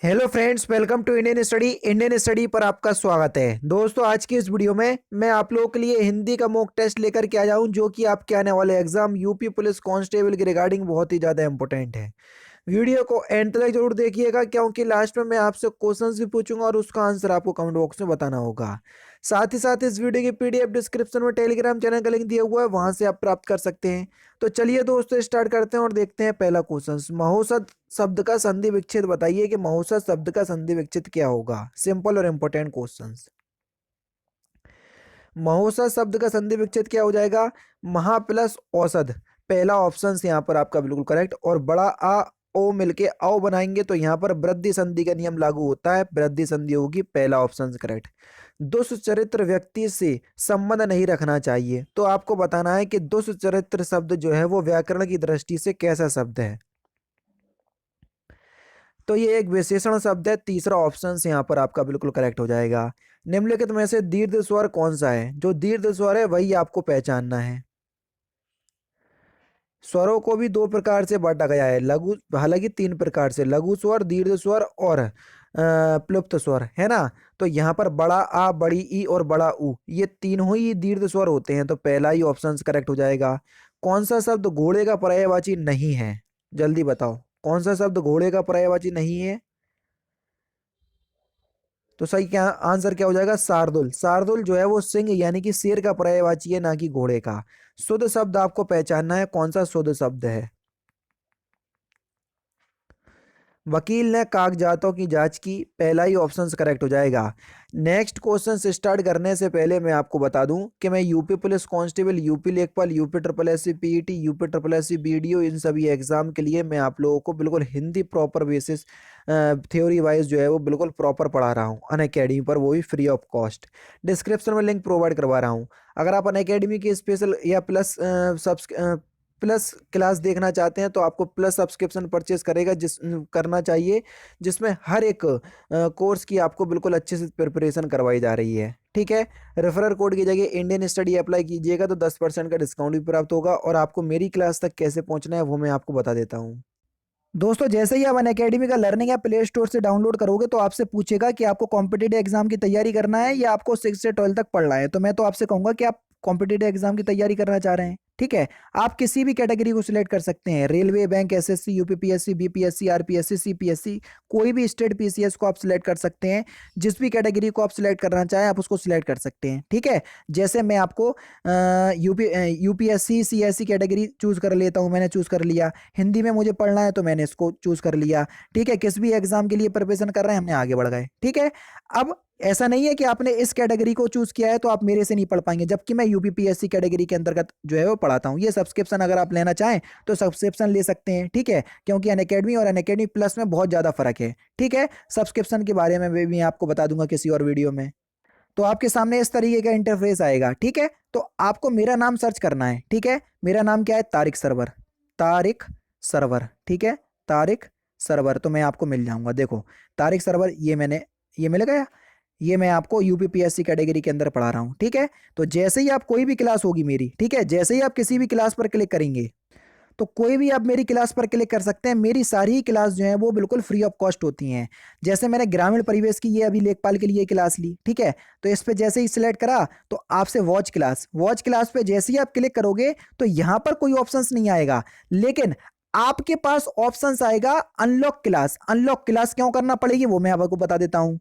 Hello friends, welcome to Indian study पर आपका स्वागत है। दोस्तों, आज की इस वीडियो में मैं आप लोगों के लिए हिंदी का मॉक टेस्ट लेकर के आया हूं, जो कि आपके आने वाले एग्जाम यूपी पुलिस कांस्टेबल के रिगार्डिंग बहुत ही ज़्यादा इंपॉर्टेंट है। वीडियो को एंड तक जरूर देखिएगा, क्योंकि लास्ट में मैं आपसे क्वेश्चंस भी पूछूंगा और उसका आंसर आपको कमेंट बॉक्स में बताना होगा। साथ ही साथ इस वीडियो की पीडीएफ डिस्क्रिप्शन में टेलीग्राम चैनल का लिंक दिया हुआ है, वहां से आप प्राप्त कर सकते हैं। तो चलिए दोस्तों, स्टार्ट करते हैं और देखते हैं पहला क्वेश्चन। महोसत शब्द का संधि विच्छेद बताइए कि महोसत शब्द का संधि विच्छेद क्या होगा। सिंपल और इंपॉर्टेंट क्वेश्चन। महोसत शब्द का संधि विच्छेद क्या हो जाएगा? महा प्लस औषध। पहला ऑप्शन यहाँ पर आपका बिल्कुल करेक्ट। और बड़ा आ ओ मिलके औ बनाएंगे तो यहाँ पर वृद्धि संधि का नियम लागू होता है, वृद्धि संधि होगी। पहला ऑप्शन करेक्ट। दुष्चरित्र व्यक्ति से संबंध नहीं रखना चाहिए, तो आपको बताना है कि दुष्चरित्र शब्द जो है वो व्याकरण की दृष्टि से कैसा शब्द है। तो ये एक विशेषण शब्द है। तीसरा ऑप्शन यहाँ पर आपका बिल्कुल करेक्ट हो जाएगा। निम्नलिखित में से दीर्घ स्वर कौन सा है? जो दीर्घ स्वर है वही आपको पहचानना है। स्वरों को भी दो प्रकार से बांटा गया है, लघु, हालांकि तीन प्रकार से, लघु स्वर, दीर्घ स्वर और प्लुप्त स्वर, है ना। तो यहाँ पर बड़ा आ, बड़ी ई और बड़ा ऊ, ये तीनों ही दीर्घ स्वर होते हैं, तो पहला ही ऑप्शन करेक्ट हो जाएगा। कौन सा शब्द घोड़े का पर्यायवाची नहीं है? जल्दी बताओ, कौन सा शब्द घोड़े का पर्यायवाची नहीं है? तो सही क्या आंसर क्या हो जाएगा? शार्दुल। शार्दुल जो है वो सिंह यानी कि शेर का पर्यायवाची है, ना कि घोड़े का। शुद्ध शब्द आपको पहचानना है, कौन सा शुद्ध शब्द है। वकील ने कागजातों की जांच की, पहला ही ऑप्शन करेक्ट हो जाएगा। नेक्स्ट क्वेश्चन से स्टार्ट करने से पहले मैं आपको बता दूं कि मैं यूपी पुलिस कांस्टेबल, यूपी लेखपाल, UP triple S C PET, UP triple S C BDO, इन सभी एग्जाम के लिए मैं आप लोगों को बिल्कुल Hindi proper basis theory wise जो है वो बिल्कुल प्रॉपर पढ़ा रहा हूँ अनअकैडमी पर, वो भी फ्री ऑफ कॉस्ट। डिस्क्रिप्शन में लिंक प्रोवाइड करवा रहा हूँ। अगर आप अनअकैडमी की स्पेशल या प्लस क्लास देखना चाहते हैं तो आपको प्लस सब्सक्रिप्शन परचेज करना चाहिए, जिसमें हर एक कोर्स की आपको बिल्कुल अच्छे से प्रिपरेशन करवाई जा रही है। ठीक है। रेफरल कोड की जगह इंडियन स्टडी अप्लाई कीजिएगा तो 10% का डिस्काउंट भी प्राप्त होगा। और आपको मेरी क्लास तक कैसे पहुंचना है वो मैं आपको बता देता हूँ। दोस्तों, जैसे ही आप अनअकैडमी का लर्निंग ऐप प्ले स्टोर से डाउनलोड करोगे तो आपसे पूछेगा कि आपको कॉम्पिटिटिव एग्जाम की तैयारी करना है या आपको 6 से 12 तक पढ़ना है। तो मैं तो आपसे कहूंगा कि आप कॉम्पिटिटिव एग्जाम की तैयारी करना चाह रहे हैं। ठीक है। आप किसी भी कैटेगरी को सिलेक्ट कर सकते हैं, railway, bank, SSC, UPPSC, BPSC, RPSC, CPSC, कोई भी स्टेट पीसीएस को आप सिलेक्ट कर सकते हैं। जिस भी कैटेगरी को आप सिलेक्ट करना चाहें आप उसको सिलेक्ट कर सकते हैं। ठीक है। जैसे मैं आपको यूपीएससी सीएससी कैटेगरी चूज कर लेता हूं, मैंने चूज कर लिया। हिंदी में मुझे पढ़ना है तो मैंने इसको चूज कर लिया। ठीक है। किस भी एग्जाम के लिए प्रिपरेशन कर रहे हैं, हमने आगे बढ़ गए। ठीक है। अब ऐसा नहीं है कि आपने इस कैटेगरी को चूज किया है तो आप मेरे से नहीं पढ़ पाएंगे, जबकि मैं यूपीपीएससी कैटेगरी के अंतर्गत जो है वो पढ़ाता हूँ। ये सब्सक्रिप्शन अगर आप लेना चाहें तो सब्सक्रिप्शन ले सकते हैं। ठीक है। क्योंकि अनअकैडमी और अनअकैडमी प्लस में बहुत ज्यादा फर्क है। ठीक है। सब्सक्रिप्शन के बारे में भी आपको बता दूंगा किसी और वीडियो में। तो आपके सामने इस तरीके का इंटरफेस आएगा। ठीक है। तो आपको मेरा नाम सर्च करना है। ठीक है। मेरा नाम क्या है? तारिक सरवर। तारिक सरवर। ठीक है। तारिक सरवर, तो मैं आपको मिल जाऊंगा। देखो, तारिक सरवर, ये मिल गया। ये मैं आपको यूपीपीएससी कैटेगरी के अंदर पढ़ा रहा हूँ। ठीक है। तो जैसे ही आप कोई भी क्लास होगी मेरी, ठीक है, जैसे ही आप किसी भी क्लास पर क्लिक करेंगे तो कोई भी आप मेरी क्लास पर क्लिक कर सकते हैं। मेरी सारी ही क्लास जो है वो बिल्कुल फ्री ऑफ कॉस्ट होती हैं। जैसे मैंने ग्रामीण परिवेश की ये अभी लेखपाल के लिए क्लास ली। ठीक है। तो इस पे जैसे ही सिलेक्ट करा तो आपसे वॉच क्लास पे जैसे ही आप क्लिक करोगे तो यहां पर कोई ऑप्शंस नहीं आएगा, लेकिन आपके पास ऑप्शंस आएगा अनलॉक क्लास। अनलॉक क्लास क्यों करना पड़ेगी वो मैं आपको बता देता हूं।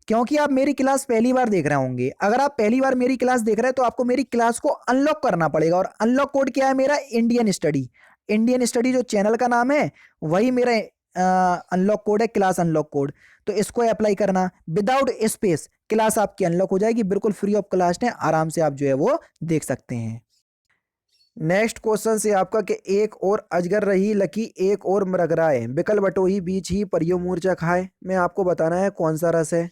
क्योंकि आप मेरी क्लास पहली बार देख रहे होंगे। अगर आप पहली बार मेरी क्लास देख रहे हैं तो आपको मेरी क्लास को अनलॉक करना पड़ेगा। और अनलॉक कोड क्या है मेरा? Indian study. इंडियन स्टडी जो चैनल का नाम है वही मेरा अनलॉक कोड है, क्लास अनलॉक कोड। तो इसको अप्लाई करना, विदाउट स्पेस क्लास आपकी अनलॉक हो जाएगी, बिल्कुल फ्री ऑफ कॉस्ट है। आराम से आप जो है वो देख सकते हैं। नेक्स्ट क्वेश्चन से आपका कि एक और अजगर रही लकी, एक और मृगराए, बिकल बटोही बीच ही परियो मूर्छा खाए। मैं आपको बताना है कौन सा रस है।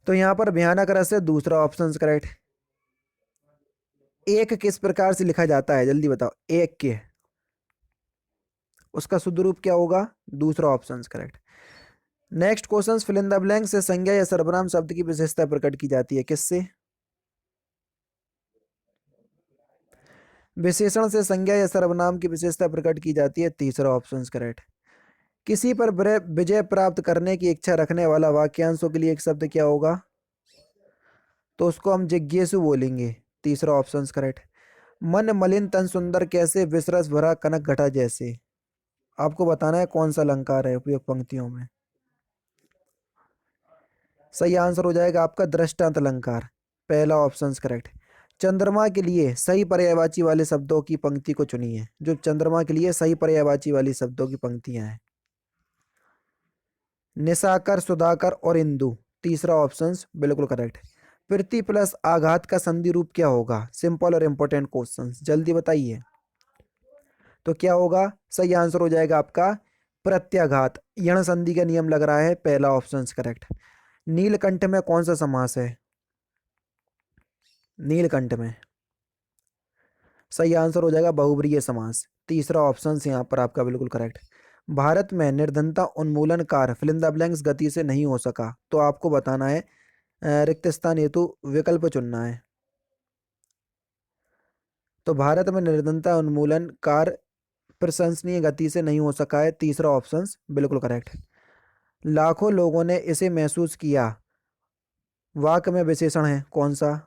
तो यहां पर भयानक रस है, दूसरा ऑप्शन करेक्ट। एक किस प्रकार से लिखा जाता है? जल्दी बताओ। एक के, उसका शुद्ध रूप क्या होगा? दूसरा option correct. Next question, fill in the blank से संज्ञा या सर्वनाम शब्द की विशेषता प्रकट की जाती है, किससे? विशेषण से संज्ञा या सर्वनाम की विशेषता प्रकट की जाती है, तीसरा ऑप्शन करेक्ट। किसी पर विजय प्राप्त करने की इच्छा रखने वाला वाक्यांशों के लिए एक शब्द क्या होगा? तो उसको हम जिज्ञासु बोलेंगे। तीसरा ऑप्शन करेक्ट। मन मलिन तन सुंदर कैसे, विसरस भरा कनक घटा जैसे। आपको बताना है कौन सा अलंकार है उपयुक्त पंक्तियों में। सही आंसर हो जाएगा आपका दृष्टांत अलंकार, पहला ऑप्शन करेक्ट। चंद्रमा के लिए सही पर्यायवाची वाले शब्दों की पंक्ति को चुनिए। जो चंद्रमा के लिए सही पर्यायवाची वाली शब्दों की पंक्तियां हैं। निशाकर, सुधाकर और इंदु, तीसरा ऑप्शन बिल्कुल करेक्ट। प्रीति प्लस आघात का संधि रूप क्या होगा? सिंपल और इंपॉर्टेंट क्वेश्चन, जल्दी बताइए। तो क्या होगा? सही आंसर हो जाएगा आपका प्रत्याघात। यण संधि का नियम लग रहा है, पहला ऑप्शन करेक्ट। नीलकंठ में कौन सा समास है? नीलकंठ में सही आंसर हो जाएगा बहुब्रीहि समास, तीसरा ऑप्शन यहाँ पर आपका बिल्कुल करेक्ट। भारत में निर्धनता उन्मूलन कार्य फिल इन द ब्लैंक्स गति से नहीं हो सका, तो आपको बताना है रिक्त स्थान हेतु विकल्प चुनना है। तो भारत में निर्धनता उन्मूलन कार्य प्रशंसनीय गति से नहीं हो सका है, तीसरा ऑप्शन बिल्कुल करेक्ट। लाखों लोगों ने इसे महसूस किया, वाक्य में विशेषण है कौन सा?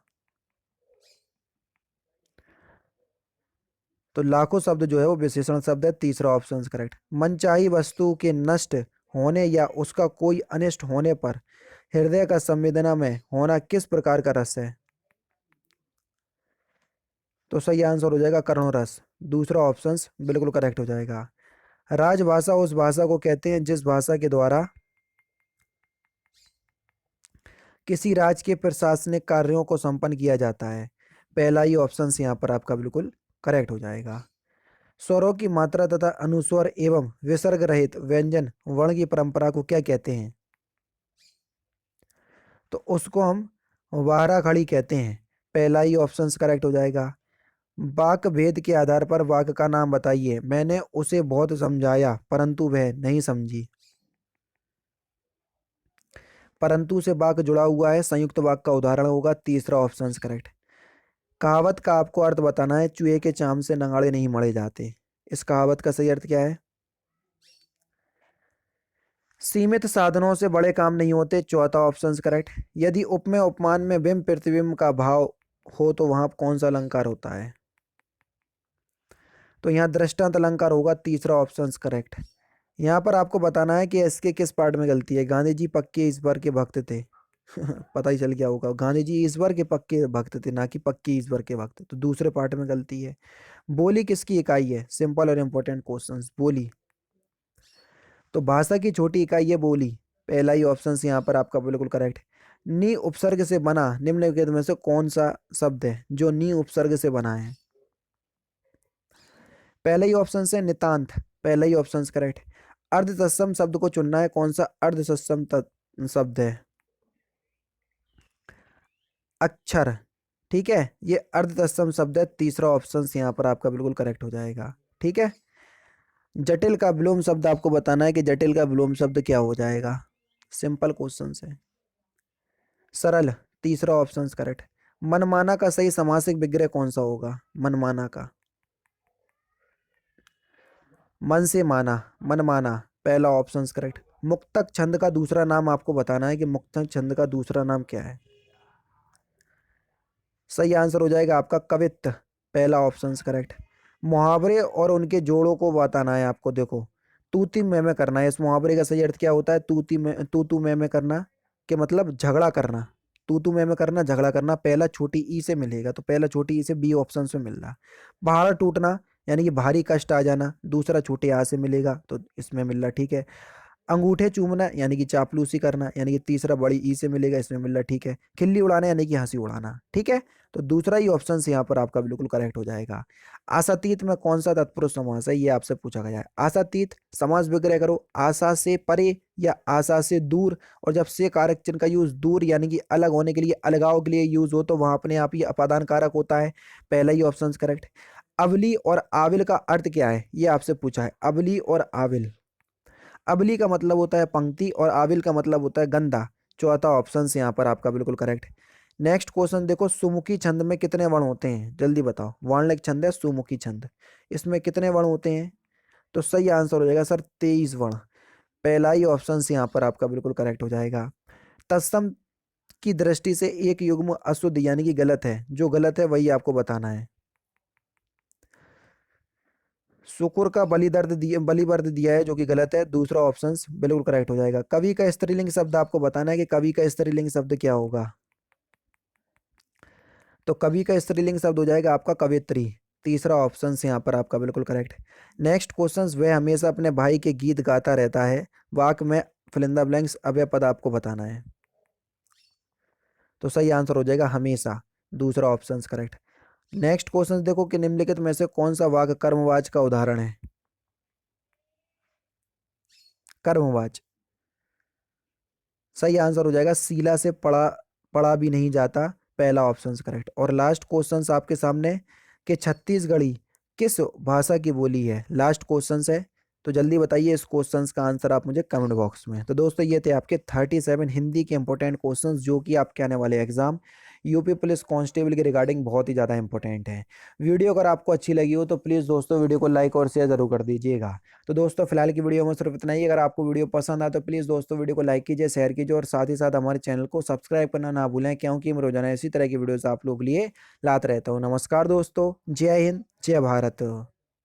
तो लाखों शब्द जो है वो विशेषण शब्द है, तीसरा ऑप्शन करेक्ट। मनचाही वस्तु के नष्ट होने या उसका कोई अनिष्ट होने पर हृदय का संवेदना में होना किस प्रकार का रस है? तो सही आंसर हो जाएगा करुणरस, दूसरा ऑप्शन बिल्कुल करेक्ट हो जाएगा। राजभाषा उस भाषा को कहते हैं जिस भाषा के द्वारा किसी राज्य के प्रशासनिक कार्यों को संपन्न किया जाता है, पहला ही ऑप्शन यहाँ पर आपका बिल्कुल करेक्ट हो जाएगा। स्वरों की मात्रा तथा अनुस्वर एवं विसर्ग रहित व्यंजन वर्ण की परंपरा को क्या कहते हैं? तो उसको हम वारा खड़ी कहते हैं, पहला ही ऑप्शन करेक्ट हो जाएगा। वाक भेद के आधार पर वाक का नाम बताइए, मैंने उसे बहुत समझाया परंतु वह नहीं समझी। परंतु से वाक जुड़ा हुआ है, संयुक्त वाक का उदाहरण होगा, तीसरा ऑप्शन करेक्ट। कहावत का आपको अर्थ बताना है, चूहे के चाम से नगाड़े नहीं मढ़े जाते। इस कहावत का सही अर्थ क्या है? सीमित साधनों से बड़े काम नहीं होते, चौथा ऑप्शन करेक्ट। यदि उपमेय उपमान में बिंब प्रतिबिंब का भाव हो तो वहां कौन सा अलंकार होता है? तो यहाँ दृष्टांत अलंकार होगा, तीसरा ऑप्शन करेक्ट। यहाँ पर आपको बताना है कि इसके किस पार्ट में गलती है। गांधी जी पक्के ईश्वर के भक्त थे पता ही चल गया होगा, गांधी जी ईश्वर के पक्के भक्त थे, ना कि पक्के ईश्वर के भक्त। तो दूसरे पार्ट में गलती है। बोली किसकी इकाई है? सिंपल और इंपॉर्टेंट क्वेश्चन, बोली। तो भाषा की छोटी इकाई है बोली, पहला ही ऑप्शन यहाँ पर आपका बिल्कुल करेक्ट। नी उपसर्ग से बना निम्नलिखित में से कौन सा शब्द है जो नी उपसर्ग से बना है? पहला ही ऑप्शन से नितांत, पहला ही ऑप्शन करेक्ट। अर्ध तत्सम शब्द को चुनना है, कौन सा अर्ध तत्सम शब्द है? अक्षर, ठीक है, ये अर्ध तत्सम शब्द है, तीसरा ऑप्शन यहाँ पर आपका बिल्कुल करेक्ट हो जाएगा। ठीक है, जटिल का विलोम शब्द आपको बताना है कि जटिल का विलोम शब्द क्या हो जाएगा। सिंपल क्वेश्चन है, सरल, तीसरा ऑप्शन करेक्ट। मनमाना का सही समासिक विग्रह कौन सा होगा? मनमाना का, मन से माना, मनमाना, पहला ऑप्शन करेक्ट। मुक्तक छंद का दूसरा नाम आपको बताना है कि मुक्तक छंद का दूसरा नाम क्या है। सही आंसर हो जाएगा आपका कवित्त, पहला ऑप्शन करेक्ट। मुहावरे और उनके जोड़ों को बताना है आपको। देखो, तूती में करना है, इस मुहावरे का सही अर्थ क्या होता है? तू में करना के मतलब झगड़ा करना। तू में करना, झगड़ा करना, पहला छोटी ई से मिलेगा, तो पहला छोटी ई से बी ऑप्शन में मिल रहा। पहाड़ टूटना यानी कि भारी कष्ट आ जाना, दूसरा छोटे आ से मिलेगा, तो इसमें मिल रहा। ठीक है, अंगूठे चूमना यानी कि चापलूसी करना, यानी कि तीसरा बड़ी ई से मिलेगा, इसमें मिल रहा। ठीक है, खिल्ली उड़ाना यानी कि हंसी उड़ाना। ठीक है, तो दूसरा ही ऑप्शन यहाँ पर आपका बिल्कुल करेक्ट हो जाएगा। आशातीत में कौन सा तत्पुरुष समास है, ये आपसे पूछा गया है। आशातीत समास विग्रह करो, आशा से परे या आशा से दूर, और जब से कारक चिन्ह का यूज दूर यानी कि अलग होने के लिए, अलगाव के लिए यूज हो, तो वहां अपने आप ही अपादान कारक होता है, पहला ही ऑप्शन करेक्ट। अवली और आविल का अर्थ क्या है, ये आपसे पूछा है। अवली और आविल, अबली का मतलब होता है पंक्ति और आविल का मतलब होता है गंदा, चौथा ऑप्शन यहाँ पर आपका बिल्कुल करेक्ट। नेक्स्ट क्वेश्चन देखो, सुमुखी छंद में कितने वर्ण होते हैं, जल्दी बताओ। वर्णलिक छंद है सुमुखी छंद, इसमें कितने वर्ण होते हैं? तो सही आंसर हो जाएगा सर 23 वर्ण। पहला ही ऑप्शन यहाँ पर आपका बिल्कुल करेक्ट हो जाएगा। तत्सम की दृष्टि से एक युग्म अशुद्ध यानी कि गलत है, जो गलत है वही आपको बताना है। शुक्र का बलिवर्द दिया है, जो कि गलत है, दूसरा ऑप्शन बिल्कुल करेक्ट हो जाएगा। कवि का स्त्रीलिंग शब्द आपको बताना है कि कवि का स्त्रीलिंग शब्द क्या होगा। तो कवि का स्त्रीलिंग शब्द हो जाएगा आपका कवित्री, तीसरा ऑप्शन यहाँ पर आपका बिल्कुल करेक्ट। नेक्स्ट क्वेश्चन, वह हमेशा अपने भाई के गीत गाता रहता है, वाक्य में फिलिंदा ब्लैंक्स अव्यय पद आपको बताना है। तो सही आंसर हो जाएगा हमेशा, दूसरा ऑप्शन करेक्ट। नेक्स्ट क्वेश्चन देखो कि निम्नलिखित में से कौन सा वाक्य कर्मवाच का उदाहरण है। कर्मवाच, सही आंसर हो जाएगा शीला से पढ़ा पढ़ा भी नहीं जाता, पहला ऑप्शन करेक्ट। और लास्ट क्वेश्चन आपके सामने कि छत्तीसगढ़ी किस भाषा की बोली है, लास्ट क्वेश्चन है। तो जल्दी बताइए इस क्वेश्चन का आंसर आप मुझे कमेंट बॉक्स में। तो दोस्तों ये थे आपके 37 हिंदी के इंपॉर्टेंट क्वेश्चंस जो कि आपके आने वाले एग्जाम यूपी पुलिस कांस्टेबल के रिगार्डिंग बहुत ही ज़्यादा इंपॉर्टेंट है। वीडियो अगर आपको अच्छी लगी हो तो प्लीज़ दोस्तों वीडियो को लाइक और शेयर जरूर कर दीजिएगा। तो दोस्तों फिलहाल की वीडियो में सिर्फ इतना ही। अगर आपको वीडियो पसंद आए तो प्लीज़ दोस्तों वीडियो को लाइक कीजिए, शेयर कीजिए और साथ ही साथ हमारे चैनल को सब्सक्राइब करना ना भूलें, क्योंकि मैं रोजाना इसी तरह की वीडियोस आप लोग लिए लाता रहता हूँ। नमस्कार दोस्तों, जय हिंद, जय भारत।